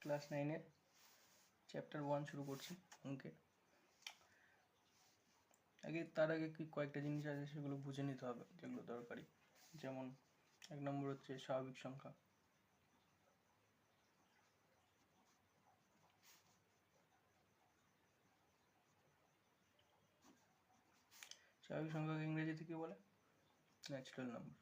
Class 9-এর chapter 1 শুরু করছি অঙ্কের। তার আগে কি কয়েকটা জিনিস আছে সেগুলো বুঝে নিতে হবে, যেগুলো দরকারি। যেমন 1 নম্বর হচ্ছে স্বাভাবিক সংখ্যা। স্বাভাবিক সংখ্যাকে ইংরেজিতে কি বলে? Natural number.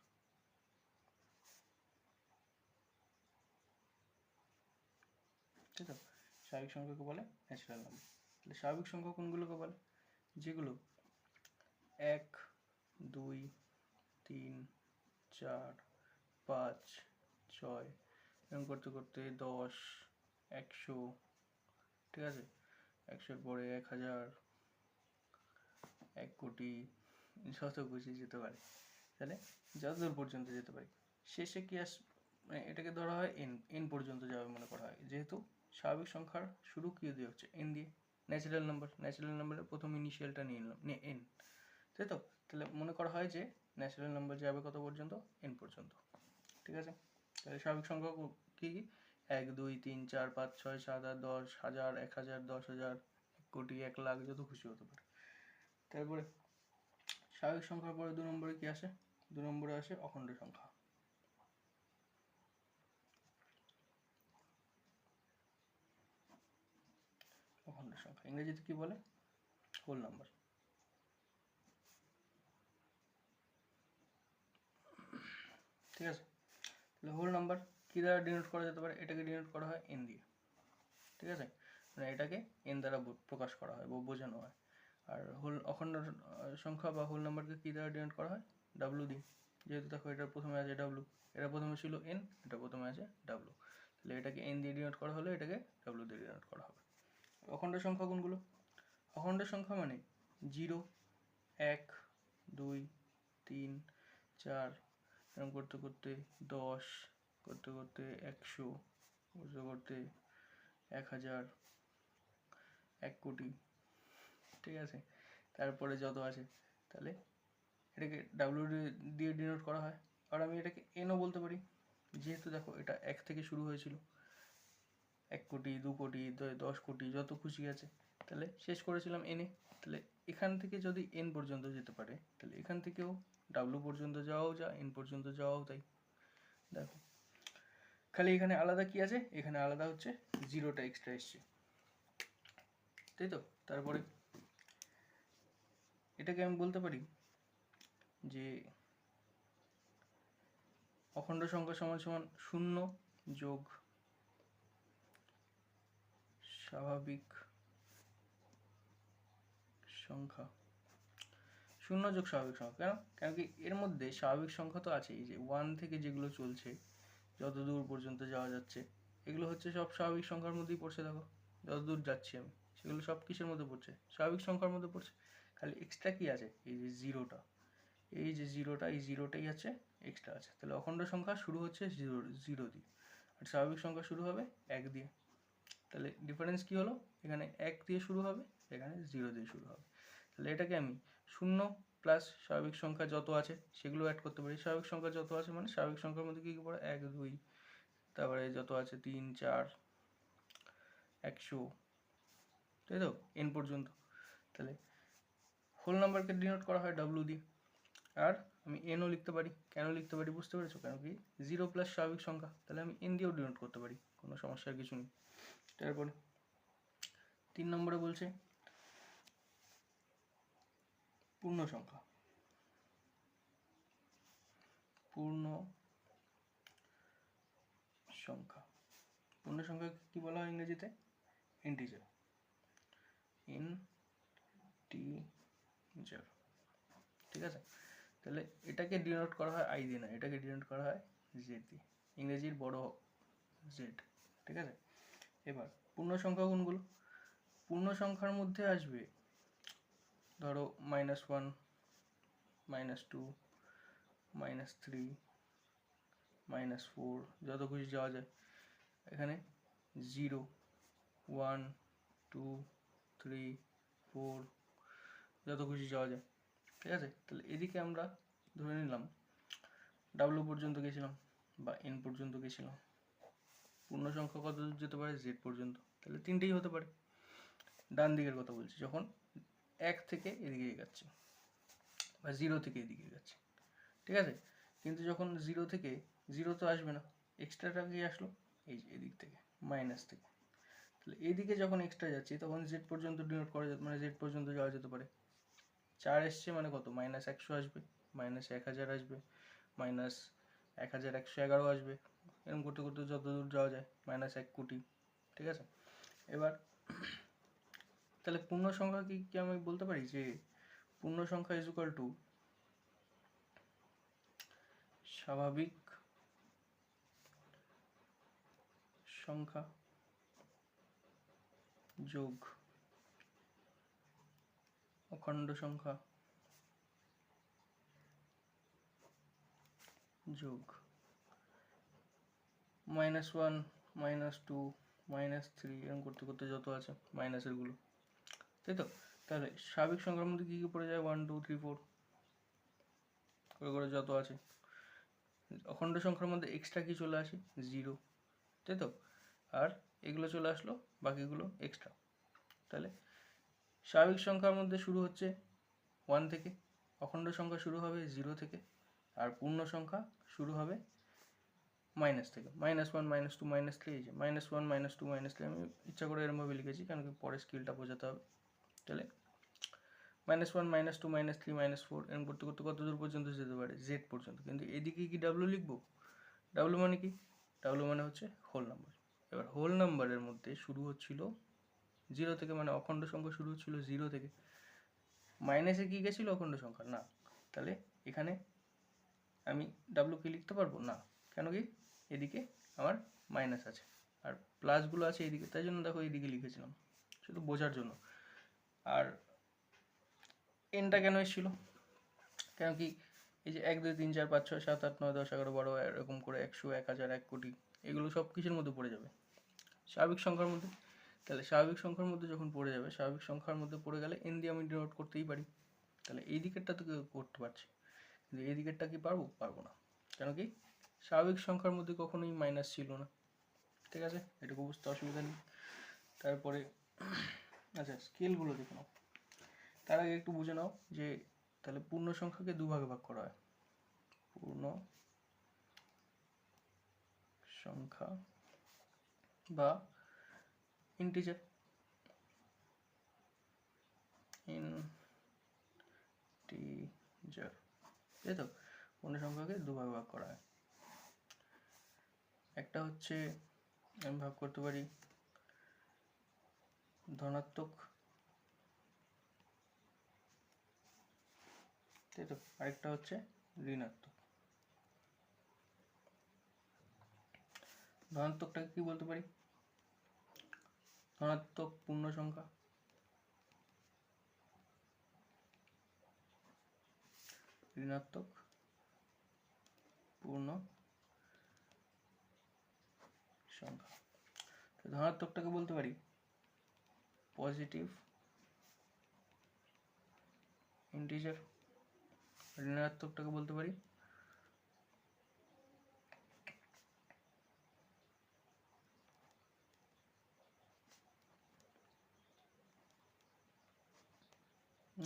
ঠিক আছে, স্বাভাবিক সংখ্যাকে বলে ন্যাচারাল নাম্বার। তাহলে স্বাভাবিক সংখ্যা কোনগুলোকে বলে? যেগুলো 1, 2, 3, 4, 5, 6 এরকম করতে করতে 10, 100, ঠিক আছে, 100-এর পরে 1000, 1 কোটি, যত খুশি যেতে পারে। তাহলে যতদূর পর্যন্ত যেতে পারে। শেষে কি মানে এটাকে ধরা হয় এন পর্যন্ত যাবে মনে করা হয়, যেহেতু স্বাভাবিক সংখ্যার শুরু কি দিয়ে হচ্ছে? এন দিয়ে। ন্যাচারাল নাম্বারের প্রথম ইনিশিয়ালটা নিয়ে নিলাম, নিয়ে এন, তাই তো? তাহলে মনে করা হয় যে ন্যাচারাল নাম্বার যাবে কত পর্যন্ত? এন পর্যন্ত। ঠিক আছে, তাহলে স্বাভাবিক সংখ্যা কি কি? 1, 2, 3, 4, 5, 6, 7, 8, 10, 1000, 1000, 10,000, 1 কোটি, 1 লাখ, যত খুশি হতে পারে। তারপরে স্বাভাবিক সংখ্যার পরে 2 নম্বরে কি আসে? 2 নম্বরে আসে অখণ্ড সংখ্যা। অখণ্ড সংখ্যা ইংরেজিতে কি বলে? Whole number. ঠিক আছে, তাহলে হোল নাম্বার কি দ্বারা ডিনোট করা যেতে পারে? এটাকে ডিনোট করা হয় এন দিয়ে। ঠিক আছে, মানে এটাকে এন দ্বারা প্রকাশ করা হয় বা বোঝানো হয়। আর অখণ্ড সংখ্যা বা হোল নাম্বারকে কি দ্বারা ডিনোট করা হয়? ডাব্লু দিয়ে। যেহেতু দেখো এটা প্রথমে আছে ডাব্লু, এটা প্রথমে ছিল এন, এটা প্রথমে আছে ডাব্লু, তাহলে এটাকে এন দিয়ে ডিনোট করা হলে এটাকে ডাব্লু দিয়ে ডিনোট করা হবে। অখণ্ড সংখ্যা কোনগুলো? অখণ্ড সংখ্যা মানে 0, 1, 2, 3, 4 এরকম করতে করতে 10, করতে করতে 100, করতে করতে 1000, 1 কোটি, ঠিক আছে, তারপরে যত আছে, তাহলে এটাকে ডাব্লিউ দিয়ে ডিনোট করা হয়। আর আমি এটাকে এনও বলতে পারি, যেহেতু দেখো এটা 1 থেকে শুরু হয়েছিল, 1 কোটি, 2 কোটি, 10 কোটি, যত খুশি আছে, তাহলে শেষ করেছিলাম এনে। তাহলে এখান থেকে যদি এন পর্যন্ত যেতে পারে, তাহলে এখান থেকেও ডাব্লু পর্যন্ত যাওয়াও যা, এন পর্যন্ত যাওয়াও তাই। দেখো খালি এখানে আলাদা কি আছে? এখানে আলাদা হচ্ছে জিরোটা এক্সট্রা এসছে, তাই তো? তারপরে এটাকে আমি বলতে পারি যে অখণ্ড সংখ্যা সমান সমান 0 যোগ স্বাভাবিক সংখ্যা। 0 যোগ স্বাভাবিক সংখ্যা। কেন কি এর মধ্যে স্বাভাবিক সংখ্যা তো আছে, এই যে 1 থেকে যেগুলো চলছে যত দূর পর্যন্ত যাওয়া যাচ্ছে, এগুলো হচ্ছে সব স্বাভাবিক সংখ্যার মধ্যেই পড়ছে। দেখো যত দূর যাচ্ছি আমি, সেগুলো সব কিসের মধ্যে পড়ছে? স্বাভাবিক সংখ্যার মধ্যে পড়ছে। খালি এক্সট্রা কি আছে? এই যে জিরোটা, এই জিরোটাই আছে এক্সট্রা আছে। তাহলে অখণ্ড সংখ্যা শুরু হচ্ছে জিরো দিয়ে, আর স্বাভাবিক সংখ্যা শুরু হবে 1 দিয়ে। তাহলে ডিফারেন্স কি হলো? এখানে 1 দিয়ে শুরু হবে, এখানে 0 দিয়ে শুরু হবে। তাহলে এটাকে আমি 0 প্লাস স্বাভাবিক সংখ্যা যত আছে সেগুলো অ্যাড করতে পারি। স্বাভাবিক সংখ্যা যত আছে মানে স্বাভাবিক সংখ্যার মধ্যে কী কী পড়ে? 1, 2, তারপরে যত আছে 3, 4, 100, তাই তো, এন পর্যন্ত। তাহলে হোল নাম্বারকে ডিনোট করা হয় ডাব্লু দিয়ে। আর আমি এনও লিখতে পারি। কেন লিখতে পারি বুঝতে পেরেছো? কেন কি 0 প্লাস স্বাভাবিক সংখ্যা, তাহলে আমি এন দিয়েও ডিনোট করতে পারি, কোনো সমস্যার কিছু নেই। তারপরে 3 নম্বরে বলছে পূর্ণ সংখ্যা। পূর্ণ সংখ্যা, পূর্ণ সংখ্যা কি বলা হয় ইংরেজিতে? ইন্টিজার। ইন্টিজার, ঠিক আছে। তাহলে এটাকে ডিনোট করা হয় আই দিয়ে না, এটাকে ডিনোট করা হয় জেড দিয়ে, ইংরেজির বড় জেড, ঠিক আছে। এবার পূর্ণ সংখ্যা কোনগুলো? পূর্ণ সংখ্যার মধ্যে আসবে ধরো -1, -2, -3, -4, যত খুশি যাওয়া যায়। এখানে 0, 1, 2, 3, 4, যত খুশি যাওয়া যায়, ঠিক আছে। তাহলে এদিকে আমরা ধরে নিলাম ডাব্লু পর্যন্ত গেছিলাম বা এন পর্যন্ত গেছিলাম, পূর্ণ সংখ্যা কত দূর যেতে পারে? জেড পর্যন্ত। তাহলে তিনটেই হতে পারে। ডান দিকের কথা বলছি, যখন 1 থেকে এদিকে এগাচ্ছি বা 0 থেকে এদিকে এগাচ্ছি, ঠিক আছে? কিন্তু যখন 0 থেকে 0 তো আসবে না, এক্সট্রাটা কি আসলো? এই যে এদিক থেকে, মাইনাস থেকে। তাহলে এইদিকে যখন এক্সট্রা যাচ্ছি তখন জেড পর্যন্ত ডিনোট করা যেত, মানে জেড পর্যন্ত যাওয়া যেতে পারে। 4 এসছে মানে কত? -100 আসবে, -1000 আসবে, -1111 আসবে, এরকম করতে করতে যত দূর যাওয়া যায়, -1 কোটি, ঠিক আছে? এবার তাহলে পূর্ণ সংখ্যা কি আমি বলতে পারি যে পূর্ণ সংখ্যা ইজ ইকুয়াল টু স্বাভাবিক সংখ্যা যোগ অখণ্ড সংখ্যা যোগ -1 -2 -3 এরকম করতে করতে যত আছে মাইনাসের গুলো, তাই তো? তাহলে স্বাভাবিক সংখ্যার মধ্যে কি কি পড়ে যায়? 1 2 3 4 করে করে যত আছে। অখণ্ড সংখ্যার মধ্যে এক্সট্রা কি চলে আসে? 0, তাই তো? আর এগুলো চলে আসলো, বাকিগুলো এক্সট্রা। তাহলে স্বাভাবিক সংখ্যার মধ্যে শুরু হচ্ছে 1 থেকে, অখণ্ড সংখ্যা শুরু হবে 0 থেকে, আর পূর্ণ সংখ্যা শুরু হবে মাইনাস থেকে, -1 -2 -3, এই যে -1 -2 -3 আমি ইচ্ছা করে এরমভাবে লিখেছি কারণ কি পরে স্কেলটা বোঝাতে হবে। তাহলে -1 -2 -3 -4 এরকম করতে করতে কত দূর পর্যন্ত যেতে পারে? জেড পর্যন্ত। কিন্তু এদিকে কি ডাব্লু লিখবো? ডাব্লু মানে কি? ডাব্লু মানে হচ্ছে হোল নাম্বার। এবার হোল নাম্বারের মধ্যে শুরু হচ্ছিল 0 থেকে, মানে অখণ্ড সংখ্যা শুরু হচ্ছিল 0 থেকে। মাইনাসে কি গেছিল? অখণ্ড সংখ্যা না। তাহলে এখানে আমি ডাব্লু কি লিখতে পারবো না, কেন কি এদিকে আমার মাইনাস আছে আর প্লাসগুলো আছে এইদিকে, তাই জন্য দেখো এইদিকে লিখেছিলাম, শুধু বোঝার জন্য। আর এনটা কেন এসেছিল? কেন কি এই যে 1 2 3 4 5 6 7 8 9 10 11 12 এরকম করে 100 1000 1 কোটি এগুলো সব কিছুর মধ্যে পড়ে যাবে? স্বাভাবিক সংখ্যার মধ্যে। তাহলে স্বাভাবিক সংখ্যার মধ্যে যখন পড়ে যাবে, স্বাভাবিক সংখ্যার মধ্যে পড়ে গেলে এন দিয়ে আমি ডিনোট করতেই পারি। তাহলে এই দিকেরটা তো করতে পারছি, কিন্তু এই দিকেরটা কি পারবো? পারবো না। কেন কি স্বাভাবিক সংখ্যার মধ্যে কখনোই মাইনাস ছিল না, ঠিক আছে? এটুকু বুঝতে অসুবিধা নেই। তারপরে আচ্ছা, স্কেলগুলো দেখে নাও। তার আগে একটু বুঝে নাও যে তাহলে পূর্ণ সংখ্যাকে দুভাগে ভাগ করা হয়। পূর্ণ সংখ্যা বা ইন্টিজার, ইন্টিজার, তাই তো? পূর্ণ সংখ্যাকে দুভাগে ভাগ করা হয়। একটা হচ্ছে আমি ভাগ করতে পারি ধনাত্মক, তাই তো? আরেকটা হচ্ছে ঋণাত্মক। ধনাত্মকটাকে কি বলতে পারি? ধনাত্মক পূর্ণ সংখ্যা, ঋণাত্মক পূর্ণ সংখ্যা। ধনাত্মকটাকে বলতে পারি পজিটিভ ইন্টিজার, ঋণাত্মকটাকে বলতে পারি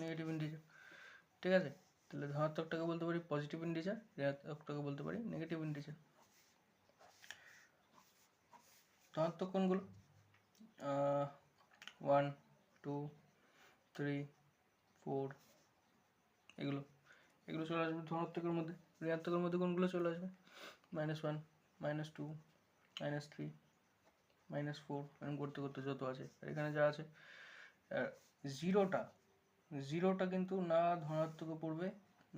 নেগেটিভ ইন্টিজার, ঠিক আছে? তাহলে ধনাত্মকটাকে বলতে পারি পজিটিভ ইন্টিজার, ঋণাত্মকটাকে বলতে পারি নেগেটিভ ইন্টিজার। ধনাত্মক কোনগুলো? 1 2 3 4 এগুলো এগুলো চলে আসবে ধনাত্মকের মধ্যে। ঋণাত্মকের মধ্যে কোনগুলো চলে আসবে? -1 -2 -3 -4 এরকম করতে করতে যত আছে। আর এখানে যা আছে, জিরোটা জিরোটা কিন্তু না ধনাত্মকে পড়বে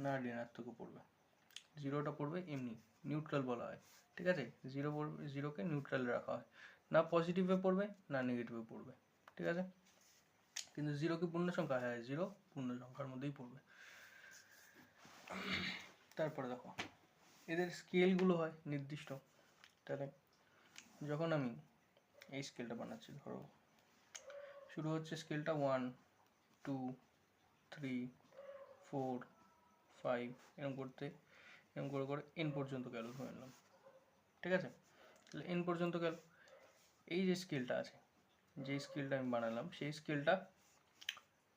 না ঋণাত্মকে পড়বে। জিরোটা পড়বে এমনি, নিউট্রাল বলা হয়, ঠিক আছে? জিরো পড়বে, জিরোকে নিউট্রাল রাখা হয়, না পজিটিভে পড়বে না নেগেটিভে পড়বে, ঠিক আছে? কিন্তু জিরো কি পূর্ণ সংখ্যা? হ্যাঁ, জিরো পূর্ণ সংখ্যার মধ্যেই পড়বে। তারপরে দেখো এদের স্কেলগুলো হয় নির্দিষ্ট। তাহলে যখন আমি এই স্কেলটা বানাচ্ছি, ধরো শুরু হচ্ছে স্কেলটা 1 2 3 4 5 এরকম করতে, এরকম করে করে এন পর্যন্ত গেল ধরে নিলাম, ঠিক আছে? তাহলে এন পর্যন্ত গেল। এই যে স্কেলটা আছে, যে স্কেলটা আমি বানালাম, সেই স্কেলটা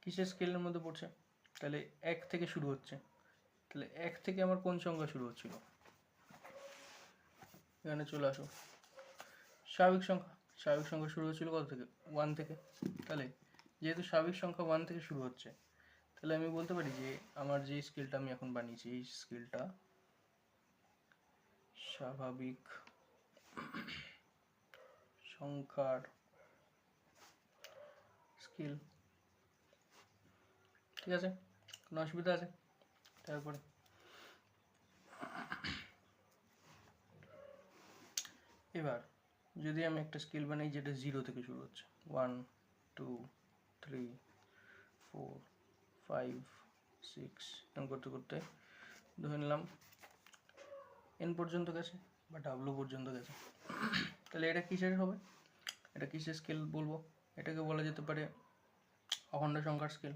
কিসের স্কেলের মধ্যে পড়ছে? তাহলে 1 থেকে শুরু হচ্ছে। তাহলে 1 থেকে আমার কোন সংখ্যা শুরু হচ্ছিল? এখানে চলে আসো, স্বাভাবিক সংখ্যা। স্বাভাবিক সংখ্যা শুরু হচ্ছিল কত থেকে? 1 থেকে। তাহলে যেহেতু স্বাভাবিক সংখ্যা 1 থেকে শুরু হচ্ছে, তাহলে আমি বলতে পারি যে আমার যে স্কেলটা আমি এখন বানিয়েছি, এই স্কেলটা স্বাভাবিক সংখ্যার স্কেল। ঠিক আছে, কোনো অসুবিধা আছে? তারপরে এবার যদি আমি একটা স্কেল বানাই যেটা 0 থেকে শুরু হচ্ছে, 1 2 3 4 5 6 এরকম করতে করতে ধরে নিলাম n পর্যন্ত গেছে বা ডাব্লু পর্যন্ত গেছে, তাহলে এটা কিসের হবে? এটা কিসের স্কেল বলবো? এটাকে বলা যেতে পারে অখণ্ড সংখ্যার স্কেল।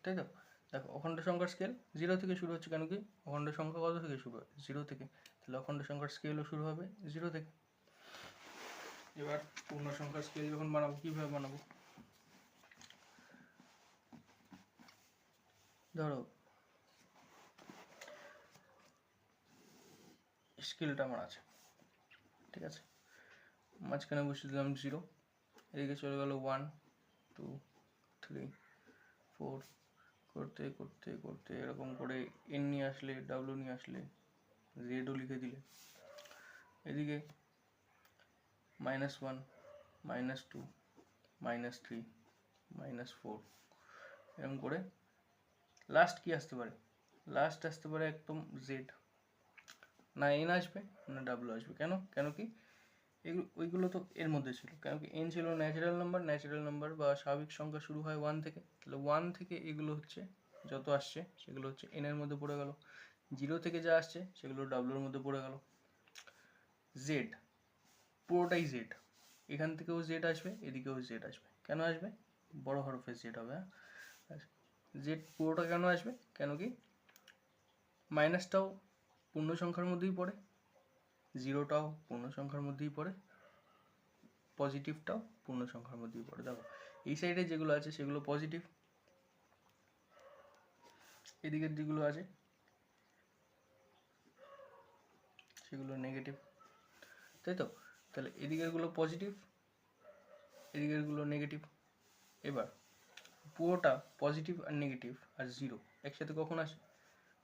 তাই তো? দেখো, অখণ্ড সংখ্যার স্কেল 0 থেকে শুরু হচ্ছে, কেন কি অখণ্ড সংখ্যা কত থেকে শুরু হয়? 0 থেকে। তাহলে অখণ্ড সংখ্যার স্কেলও শুরু হবে 0 থেকে। এবার পূর্ণ সংখ্যার স্কেল যখন বানাবো, কিভাবে বানাবো? ধরো স্কেলটা আমার আছে, ঠিক আছে, মাঝখানে বসিয়ে দিলাম 0, এদিকে চলে গেল 1 2 3 4, করতে করতে করতে এরকম করে n নিয়ে আসলে, ডাব্লু নিয়ে আসলে, জেডও লিখে দিলে, এদিকে -1 -2 -3 -4, এরকম করে লাস্ট কি আসতে পারে? লাস্ট আসতে পারে একদম জেড, না এন আসবে না ডাব্লু আসবে। কেন? কেন কি ওইগুলো তো এর মধ্যে ছিল, কেন কি এন ছিল ন্যাচারাল নাম্বার। ন্যাচারাল নাম্বার বা স্বাভাবিক সংখ্যা শুরু হয় 1 থেকে, তাহলে 1 থেকে এগুলো হচ্ছে যত আসছে সেগুলো হচ্ছে এন এর মধ্যে পড়ে গেল। 0 থেকে যা আসছে সেগুলো ডাব্লুর মধ্যে পড়ে গেল। জেড পুরোটাই জেড, এখান থেকেও জেড আসবে, এদিকেও জেড আসবে। কেন আসবে? বড় হরফে জেড হবে। জেড পুরোটা কেন আসবে? কেন কি মাইনাসটাও পূর্ণ সংখ্যার মধ্যেই পড়ে, 0টাও পূর্ণ সংখ্যার মধ্যেই পড়ে, পজিটিভটাও পূর্ণ সংখ্যার মধ্যেই পড়ে। দেখো এই সাইডে যেগুলো আছে সেগুলো পজিটিভ, এদিকের যেগুলো আছে সেগুলো নেগেটিভ, তাই তো? তাহলে এদিকেরগুলো পজিটিভ, এদিকেরগুলো নেগেটিভ। এবার পুরোটা পজিটিভ আর নেগেটিভ আর 0 একসাথে কখন আসে?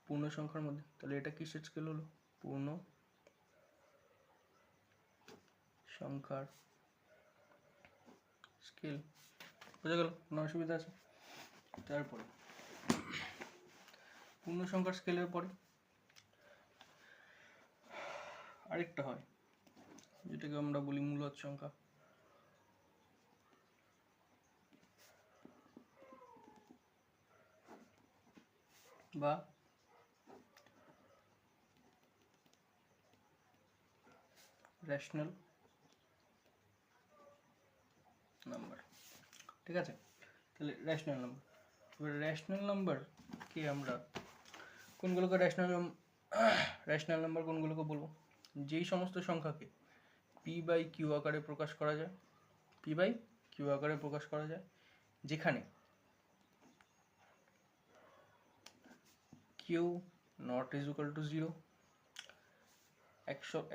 পূর্ণ সংখ্যার মধ্যে। তাহলে এটা কিসের স্কেল হলো? পূর্ণ সংখ্যার স্কেল। বোঝা গেল? কোনো অসুবিধা আছে? তারপরে পূর্ণ সংখ্যার স্কেলের পরে আরেকটা হয় যেটাকে আমরা বলি মূলদ সংখ্যা বা রেশনাল নাম্বার। ঠিক আছে, তাহলে রেশনাল নাম্বার। এবার রেশনাল নাম্বারকে আমরা কোনগুলোকে রেশনাল নাম্বার কোনগুলোকে বলবো? যেই সমস্ত সংখ্যাকে পি বাই কিউ আকারে প্রকাশ করা যায়, পি বাই কিউ আকারে প্রকাশ করা যায়, যেখানে Q not is equal to 0।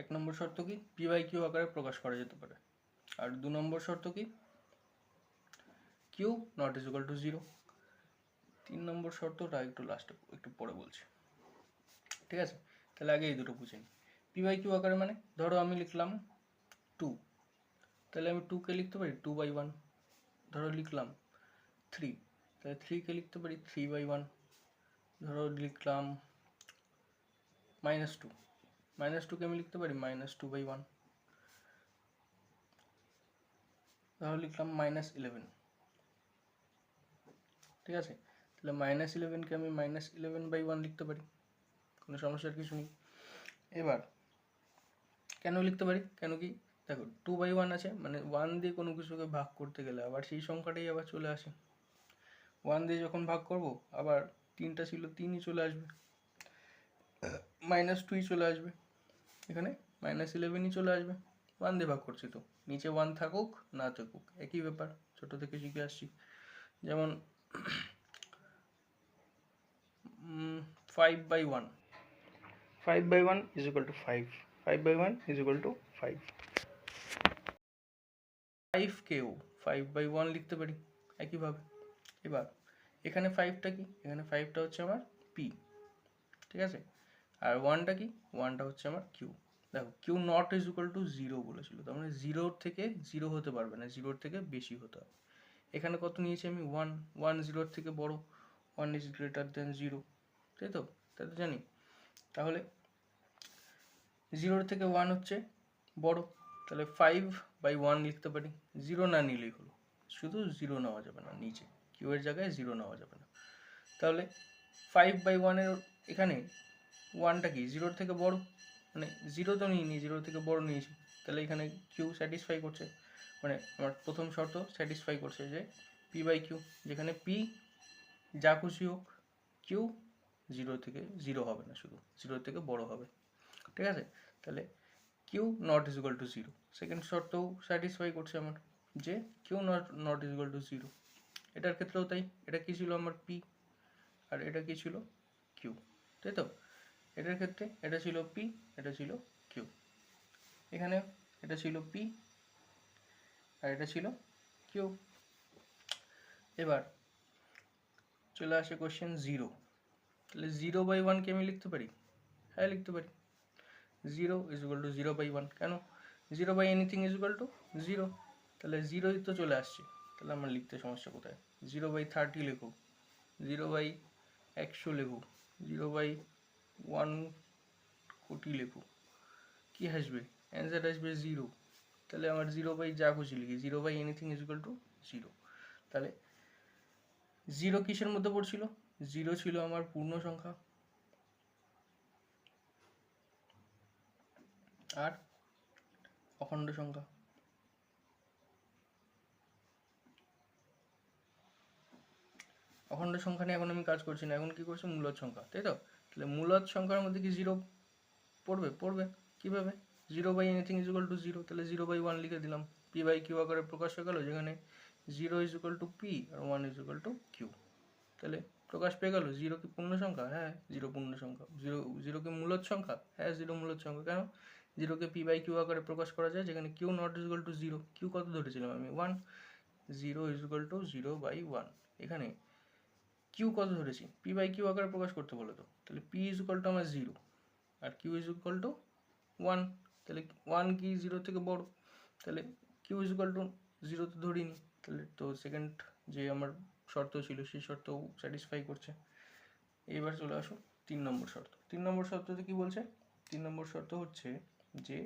এক নম্বর শর্ত কি? পি বাই কিউ আকারে প্রকাশ করা যেতে পারে। আর 2 নম্বর শর্ত কি? Q not is equal to 0। 3 নম্বর শর্তটা একটু লাস্টে একটু পরে বলছি, ঠিক আছে? তাহলে আগে এই দুটো বুঝে নিই। পি বাই কিউ আকারে মানে ধরো আমি লিখলাম 2, তাহলে আমি 2কে লিখতে পারি 2/1। ধরো লিখলাম 3, তাহলে 3কে লিখতে পারি 3/1। ধরো লিখলাম -2, -2কে আমি লিখতে পারি -2/1। ধরো লিখলাম -11, ঠিক আছে? তাহলে -11কে আমি -11/1 লিখতে পারি, কোনো সমস্যার কিছু নেই। এবার কেন লিখতে পারি? কেন কি দেখো 2/1 আছে, মানে 1 দিয়ে কোনো কিছুকে ভাগ করতে গেলে আবার সেই সংখ্যাটাই আবার চলে আসে। 1 দিয়ে যখন ভাগ করব আবার 3টা ছিল 3ই চলে আসবে, -2ই চলে আসবে, এখানে -11ই চলে আসবে। 1 দিয়ে ভাগ করছি তো, নিচে 1 থাকুক না থাকুক একই ব্যাপার, ছোট থেকে শিখে আসছি। যেমন 5/1, 5/1 is equal to 5, 5/1 is equal to 5। 5কেও 5/1 লিখতে পারি একইভাবে। এবার এখানে 5টা কি, এখানে 5টা হচ্ছে আমার পি, ঠিক আছে, আর 1টা কি, 1টা হচ্ছে আমার কিউ। দেখো Q not is equal to 0 বলেছিল, তার মানে 0 থেকে 0 হতে পারবে না, 0 থেকে বেশি হতে হবে। এখানে কত নিয়েছি আমি 1, 1 0 থেকে বড়, 1 ইজ গ্রেটার দেন 0, তাই তো, তাই তো জানি। তাহলে 0 থেকে 1 হচ্ছে বড়, তাহলে 5/1 লিখতে পারি। 0 না নিলেই হলো, শুধু 0 নেওয়া যাবে না, নিচে কিউ এর জায়গায় 0 নেওয়া যাবে না। তাহলে 5/1 এর এখানে 1টা কি 0 থেকে বড়, মানে 0 তো নিইনি, 0 থেকে বড় নিয়েছি, তাহলে এখানে কিউ স্যাটিসফাই করছে, মানে আমার প্রথম শর্ত স্যাটিসফাই করছে যে p/q, যেখানে p যা খুশি হোক, কিউ 0 থেকে 0 হবে না, শুধু 0 থেকে বড় হবে, ঠিক আছে। তাহলে Q not is equal to 0, second শর্তও স্যাটিসফাই করছে আমার, যে Q not is equal to 0। এটার ক্ষেত্রেও তাই, এটা কি ছিল আমার পি আর এটা কি ছিল কিউ, তাই তো। এটার ক্ষেত্রে এটা ছিল পি, এটা ছিল কিউ, এখানে এটা ছিল পি আর এটা ছিল কিউ। এবার চলে আসে কোশ্চেন 0, তাহলে 0/1 কে আমি লিখতে পারি, হ্যাঁ লিখতে পারি। 0 ইজ ইকুয়াল টু 0/1, কেন 0/anything ইজ ইকুয়াল টু 0, তাহলে 0ই তো চলে আসছে, তাহলে আমার লিখতে সমস্যা কোথায়। 0/30 লেখো, 0/100 লেখো, 0/1 কোটি লেখো, কি আসবে, অ্যান্সার আসবে 0। তাহলে আমার 0 যা খুশি লিখি, 0/anything ইজ ইকুয়াল টু 0। তাহলে 0 কিসের মধ্যে পড়ছিল, 0 ছিল আমার পূর্ণ সংখ্যা আর অখণ্ড সংখ্যা। অখণ্ড সংখ্যা নিয়ে এখন আমি কাজ করছি না, এখন কি করছি, মূলদ সংখ্যা, তাই তো। তাহলে মূলদ সংখ্যার মধ্যে কি 0 পড়বে কিভাবে, 0/anything ইজ ইকুয়াল টু 0, তাহলে 0/1 লিখে দিলাম, p/q আকারে প্রকাশ হয়ে গেল, যেখানে 0 ইজ ইকুয়াল টু পি আর 1 ইজ ইকুয়াল টু কিউ। তাহলে প্রকাশ পেয়ে গেল 0 কি পূর্ণ সংখ্যা, হ্যাঁ 0 পূর্ণ সংখ্যা। 0 কি মূলদ সংখ্যা, হ্যাঁ 0 মূলদ সংখ্যা। কেন, 0 কে p/q আকারে প্রকাশ করা যায়, যেখানে q not is equal to 0, q কত ধরেছিলাম আমি 1, 0 ইজ ইকুয়াল টু 0/1। এখানে q কত ধরেছি, p/q আকারে প্রকাশ করতে বলে তো, তাহলে p ইজ ইকুয়াল টু আমার 0 আর q ইজ ইকুয়াল টু 1, তাহলে 1 কি 0 থেকে বড়, তাহলে q ইজ ইকুয়াল টু 0 তো ধরিনি, তাহলে তো সেকেন্ড যে আমার শর্ত ছিল সেই শর্তও স্যাটিসফাই করছে। এবার চলে আসো 3 নম্বর শর্ত। 3 নম্বর শর্ততে কি বলছে, 3 নম্বর শর্ত হচ্ছে যে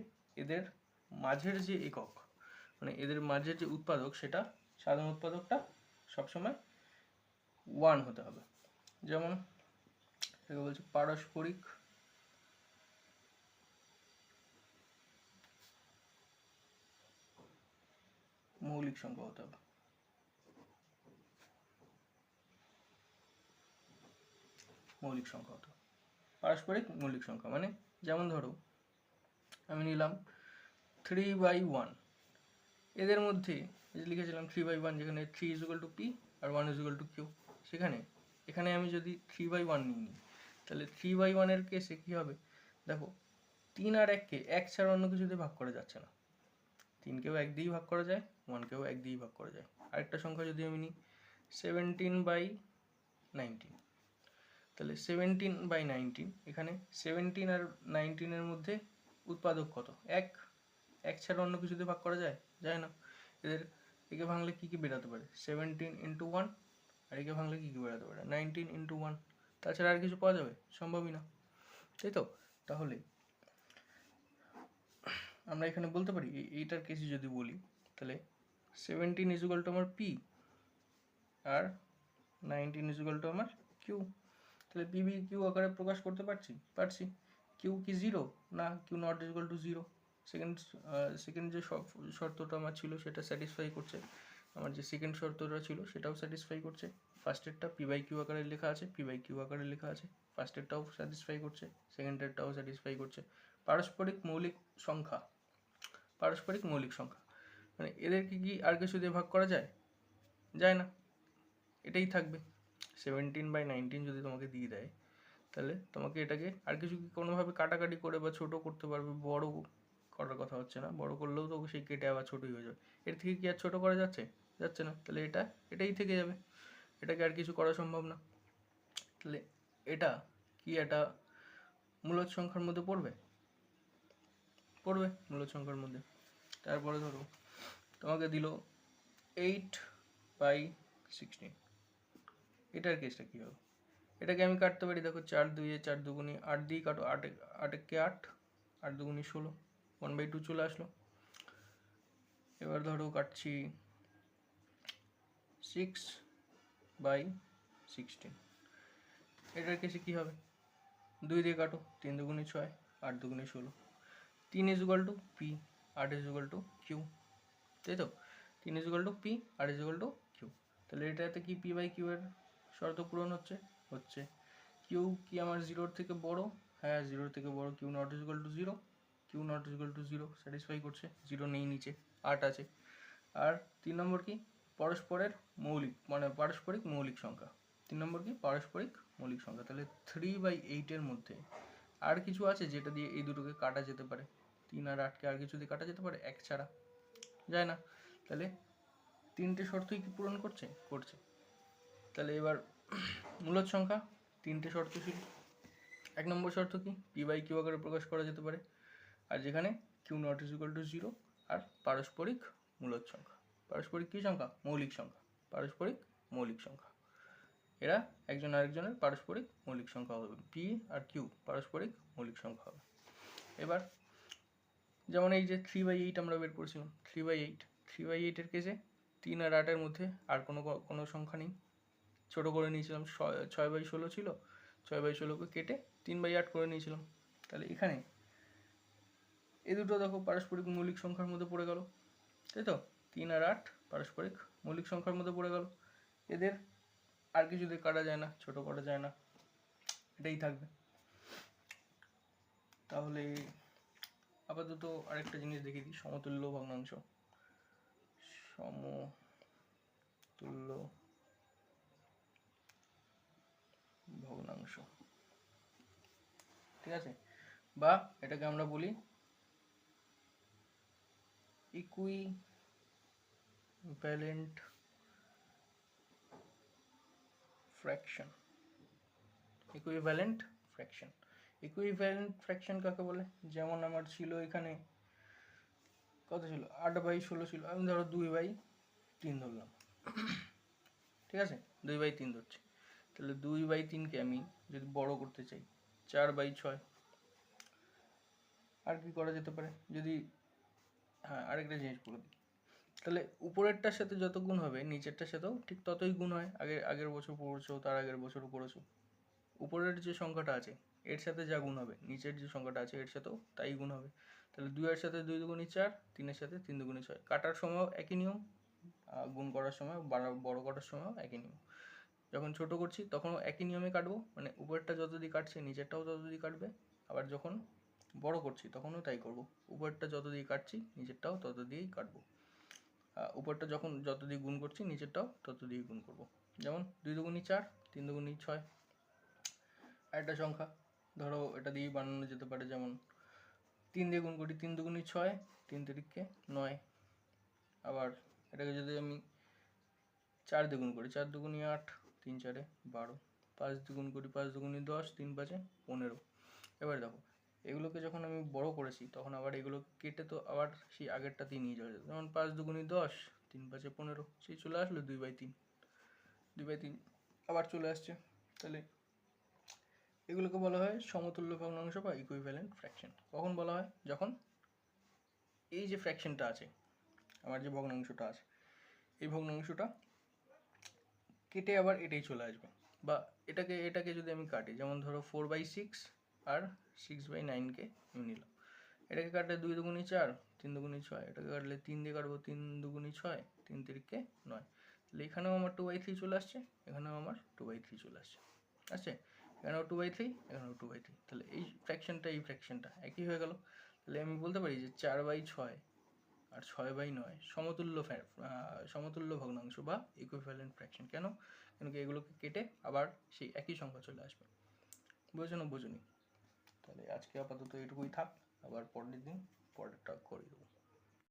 এদের মাঝের যে একক, মানে এদের মাঝের যে উৎপাদক, সেটা সাধারণ উৎপাদকটা সবসময় 1 হতে হবে। যেমন এটাকে বলছে পারস্পরিক মৌলিক সংখ্যা হতে হবে, মৌলিক সংখ্যা হতে হবে, পারস্পরিক মৌলিক সংখ্যা। মানে যেমন ধরো আমি নিলাম 3/1, এদের মধ্যে লিখেছিলাম 3/1, যেখানে 3 ইজ ইকুয়াল টু পি আর 1 ইজ ইকুয়াল টু কিউ। সেখানে এখানে আমি যদি 3/1 নিই, তাহলে 3/1 এর কেসে কি হবে, দেখো 3 আর 1কে 1 ছাড়া অন্য কিছু দিয়ে ভাগ করা যাচ্ছে না, 3কেও 1 দিয়েই ভাগ করা যায়, 1কেও 1 দিয়েই ভাগ করা যায়। আরেকটা সংখ্যা যদি আমি নিই 17/19, তাহলে 17/19, এখানে 17 আর 19 এর মধ্যে উৎপাদক কত, 1, 1 ছাড়া অন্য কিছু দিয়ে ভাগ করা যায়, যায় না। এদের একে ভাঙলে কি কি বেরাতে পারে, 17 ইন্টু 1, আর একে ভাঙলে কি কি বেরাতে পারে, 19 ইন্টু 1, তাছাড়া আর কিছু পাওয়া যাবে, সম্ভবই না, তাই তো। তাহলে আমরা এখানে বলতে পারি, এইটার কেসে যদি বলি, তাহলে 17 ইজ ইকুয়াল টু আমার পি আর 19 ইজ ইকুয়াল টু আমার কিউ। তাহলে p/q আকারে প্রকাশ করতে পারছি। কিউ কি 0, না Q not is equal to 0। Second যে শর্তটা আমার ছিল সেটা স্যাটিসফাই করছে, আমার যে সেকেন্ড শর্তটা ছিল সেটাও স্যাটিসফাই করছে। ফার্স্টেরটা পি বাই কিউ আকারে লেখা আছে, পি বাই কিউ আকারে লেখা আছে, ফার্স্টেরটাও স্যাটিসফাই করছে, সেকেন্ডেরটাও স্যাটিসফাই করছে। পারস্পরিক মৌলিক সংখ্যা, পারস্পরিক মৌলিক সংখ্যা মানে এদেরকে কি আর কিছু দিয়ে ভাগ করা যায়? যায় না, এটাই থাকবে। 17/19 যদি তোমাকে দিয়ে দেয়, তাহলে তোমাকে এটাকে আর কিছু কি কোনোভাবে কাটাকাটি করে বা ছোট করতে পারবে? বড় করার কথা হচ্ছে না, বড় করলেও তো সেই কেটে আবার ছোটই হয়ে যাবে। এর থেকে কি আর ছোট করা যাচ্ছে? যাচ্ছে না। তাহলে এটাই থেকে যাবে, এটাকে আর কিছু করা সম্ভব না। তাহলে এটা কি একটা মূলদ সংখ্যার মধ্যে পড়বে? পড়বে মূলদ সংখ্যার মধ্যে। তারপরে ধরো তোমাকে দিল 8/16, এটার কেসটা কী হবে? এটাকে আমি কাটতে পারি, দেখো 4 2 4 2 8 দিয়ে কাটো, 8 8 8, 8 2 16, 1/2 চলে আসলো। এবার ধরো কাটছি 6/16, এটার কেসে কী হবে? 2 দিয়ে কাটো, 3 2 6, 8 2 16, 3 equal to P, 8 equal to Q, তাই তো? 3 equal to P, 8 equal to Q. তাহলে এটাতে কি পি বাই কিউ এর শর্ত পূরণ হচ্ছে? হচ্ছে। কিউ কি আমার 0-র থেকে বড়? হ্যাঁ 0-র থেকে বড়। Q not equal to 0, Q not equal to 0 satisfy করছে, 0 নেই নিচে, 8 আছে। আর 3 নম্বর কি? পরস্পরের মৌলিক মানে পারস্পরিক মৌলিক সংখ্যা। 3 নম্বর কি? পারস্পরিক মৌলিক সংখ্যা। তাহলে 3/8-এর মধ্যে আর কিছু আছে যেটা দিয়ে এই দুটোকে কাটা যেতে পারে? 3 আর 8কে আর কিছু দিয়ে কাটা যেতে পারে? 1 ছাড়া যায় না। তাহলে 3টে শর্তই কি পূরণ করছে? করছে। তাহলে এবার মূলদ সংখ্যা 3টে শর্ত ছিল। 1 নম্বর শর্ত কি? পি বাই কিউ আকারে প্রকাশ করা যেতে পারে, আর যেখানে Q not is equal to 0 আর পারস্পরিক মূলদ সংখ্যা। পারস্পরিক কী সংখ্যা? মৌলিক সংখ্যা। পারস্পরিক মৌলিক সংখ্যা, এরা একজন আরেকজনের পারস্পরিক মৌলিক সংখ্যা হবে। পি আর কিউ পারস্পরিক মৌলিক সংখ্যা হবে। এবার যেমন এই যে 3/8 আমরা বের করেছিলাম, 3/8, 3/8-এর কেসে 3 আর 8-এর মধ্যে আর কোনো সংখ্যা নেই, ছোটো করে নিয়েছিলাম। 6/16 ছিল, 6/16কে কেটে 3/8 করে নিয়েছিলাম। তাহলে এখানে এই দুটো দেখো পারস্পরিক মৌলিক সংখ্যার মধ্যে পড়ে গেল, তাই তো? 3 আর 8 পারস্পরিক মৌলিক সংখ্যার মধ্যে পড়ে গেল। এদের আর কিছু দিয়ে কাটা যায় না, ছোট করা যায় না, এটাই থাকবে। তাহলে আপাতত আরেকটা জিনিস দেখিয়ে দিই, সমতুল্য ভগ্নাংশ। সমতুল্য ভগ্নাংশ, ঠিক আছে? বা এটাকে আমরা বলি equivalent fraction. Equivalent fraction, equivalent fraction কাকে বলে? যেমন আমার ছিল এখানে কত ছিল? 8/16 ছিল, আমি ধরো 2/3 ধরলাম, ঠিক আছে? 2/3 ধরছি। তাহলে 2/3কে আমি যদি বড় করতে চাই 4/6, আর কি করা যেতে পারে? যদি হ্যাঁ আরেকটা জিনিস বলে দিই, তাহলে উপরেরটার সাথে যত গুণ হবে নিচেরটার সাথেও ঠিক ততই গুণ হয়। আগের বছর পড়েছো, তার আগের বছরও পড়েছো। উপরের যে সংখ্যাটা আছে এর সাথে যা গুণ হবে, নিচের যে সংখ্যাটা আছে এর সাথেও তাই গুণ হবে। তাহলে 2-এর সাথে 2 দুগুণী 4, 3-এর সাথে 3 দুগুণী 6। কাটার সময়ও একই নিয়ম, গুণ করার সময় বড় করার সময়ও একই নিয়ম। যখন ছোট করছি তখনও একই নিয়মে কাটবো, মানে উপরেরটা যত দিয়ে কাটছে নিচেরটাও তত দিয়ে কাটবে। আবার যখন বড় করছি তখনও তাই করব, উপরেরটা যত দিয়ে কাটছি নিচেরটাও তত দিয়েই কাটবো। উপরটা যখন যত দিয়ে গুণ করছি নিচেরটাও তত দিয়ে গুণ করব। যেমন 2 দুগুণী 4, 3 দুগুণী 6। আরেকটা সংখ্যা ধরো এটা দিয়েই বানানো যেতে পারে, যেমন 3 দিয়ে গুণ করি, 3 দুগুণী 6, 3 তিরিকে 9। আবার এটাকে যদি আমি 4 দিয়ে গুণ করি, 4 দুগুণী 8, 3 4-এ 12। 5 দিয়ে গুণ করি, 5 দুগুণী 10, 3 5-এ 15। এবার দেখো এগুলোকে যখন আমি বড় করেছি তখন আবার এগুলো কেটে তো আবার সেই আগেরটাতেই নিয়ে যাওয়া যেত। যেমন 5 দুগুণী 10, 3 5-এ 15, সেই চলে আসলো 2/3, 2/3 আবার চলে আসছে। তাহলে এগুলোকে বলা হয় সমতুল্য ভগ্নাংশ বা ইকুইভ্যালেন্ট ফ্র্যাকশন। কখন বলা হয়? যখন এই যে ফ্র্যাকশনটা আছে, আমার যে ভগ্নাংশটা আছে, এই ভগ্নাংশটা কেটে আবার এটাই চলে আসবে। বা এটাকে যদি আমি কাটি, যেমন ধরো 4/6 আর 6/9কে আমি নিলাম, এটাকে কাটলে 2 দুগুণী 4, 3 দুগুণী 6। এটাকে কাটলে 3 দিয়ে কাটবো, 3 দুগুণী 6, 3 তিরিকে 9। তাহলে এখানেও আমার 2/3 চলে আসছে, এখানেও আমার 2/3 চলে আসছে, আসছে এখানেও 2/3, এখানেও 2/3। তাহলে এই ফ্র্যাকশনটা এই ফ্র্যাকশনটা একই হয়ে গেল। তাহলে আমি বলতে পারি যে 4/6 আর 6/9 সমতুল্য ভগ্নাংশ বা ইকুইভ্যালেন্ট ফ্র্যাকশন। কেন? কেন কি এগুলোকে কেটে আবার সেই একই সংখ্যা চলে আসবে। বুঝেছো না বুঝুনি? তাহলে আজকে আপাতত এটুকুই থাক, আবার পরের দিন পরেরটা করে দেবো।